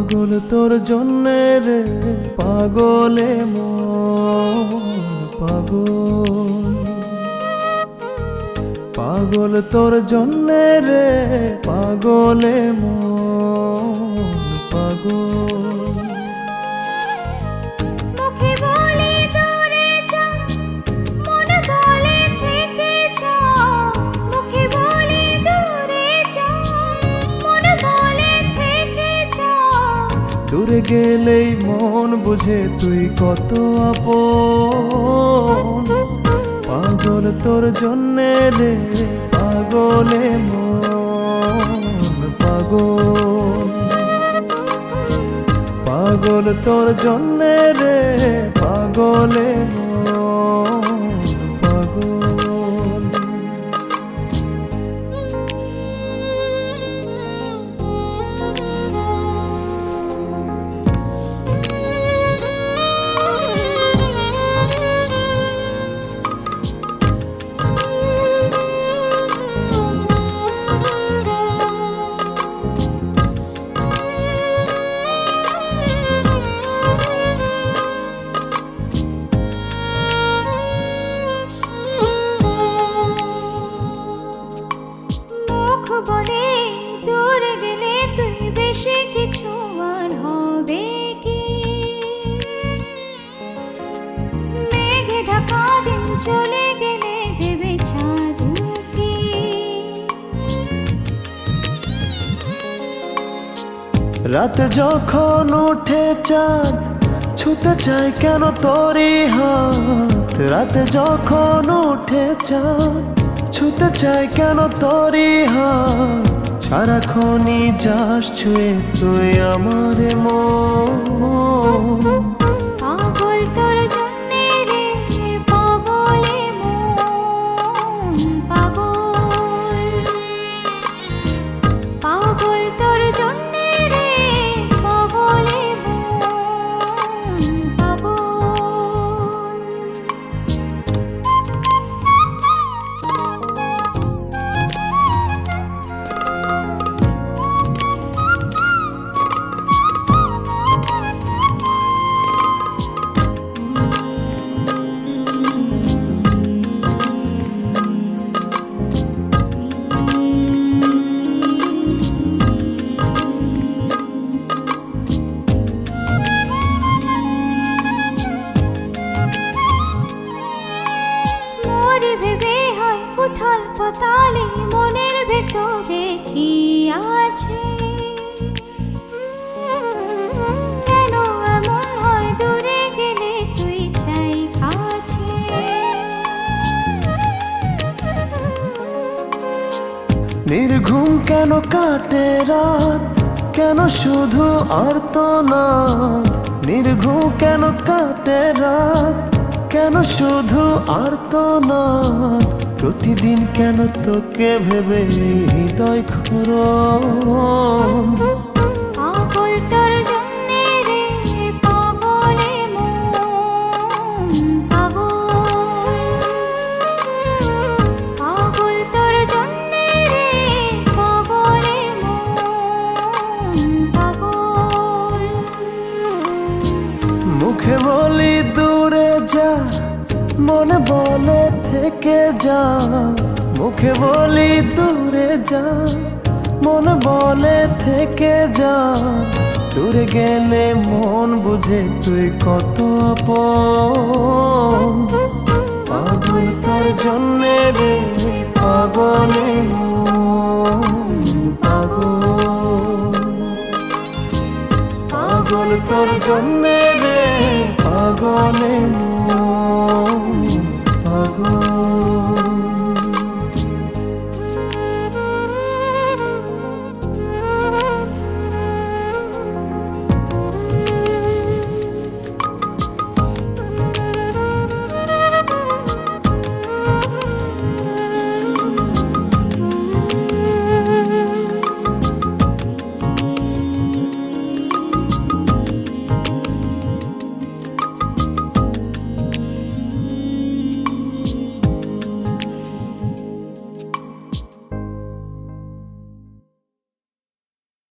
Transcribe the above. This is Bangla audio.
পাগল তোর জন্যে রে পাগলে মন পাগল, পাগল তোর জন্যে রে পাগলে মন পাগল। মুখে বলে দূরে যা, মনে বলে থেকে যা। মুখে বলে দূরে যা, মনে বলে থেকে যা। দূরে গেলেই মন বুঝে তুই কত আপন, পাগল তোর জন্যে রে পাগলে মন পাগল, পাগল তোর জন্যে রে পাগলে মন পাগল। মুখ বলে দূরে গেলে তুই বেশি কিছু আর হবে কি? মেঘে ঢাকা দিন চলে গেলে দেবে চাঁদ উঁকি। রাত যখন উঠে চাঁদ ছুতে চাই কেন তোরই হাত, রাত যখন উঠে চাঁদ ছুতে চাই কেন তোরই হাত। সারাক্ষণই যাস ছুঁয়ে তুই আমার মন, পাগল তোর জন্যে রে পাগলে মন পাগল, পাগল তোর জন্যে রে পাগলে মন পাগল। মোরে ভেবে হয় উথাল পাতালে মনের ভেতরে কি আছে? কেন এমন হয় দূরে গেলে তুই চাই কাছে? নির্ঘুম কেন কাটে রাত, কেন শুধু আর্তনাদ। নির্ঘুম কেন কাটে রাত, কেন শুধু আর্তনাদ। প্রতিদিন কেন তোকে ভেবে হৃদয় ক্ষরণ, পাগল তোর জন্যে রে পাগলে মন পাগল, পাগল তোর জন্যে রে পাগলে মন পাগল। মুখে বলি দূরে যা, মনে বলে থেকে যা। মুখে বলি দূরে যা, মনে বলে থেকে যা। দূরে গেলে মন বুঝে তুই কত আপন, পাগল তোর জন্যে রে পাগলে মন পাগল, পাগল তোর জন্যে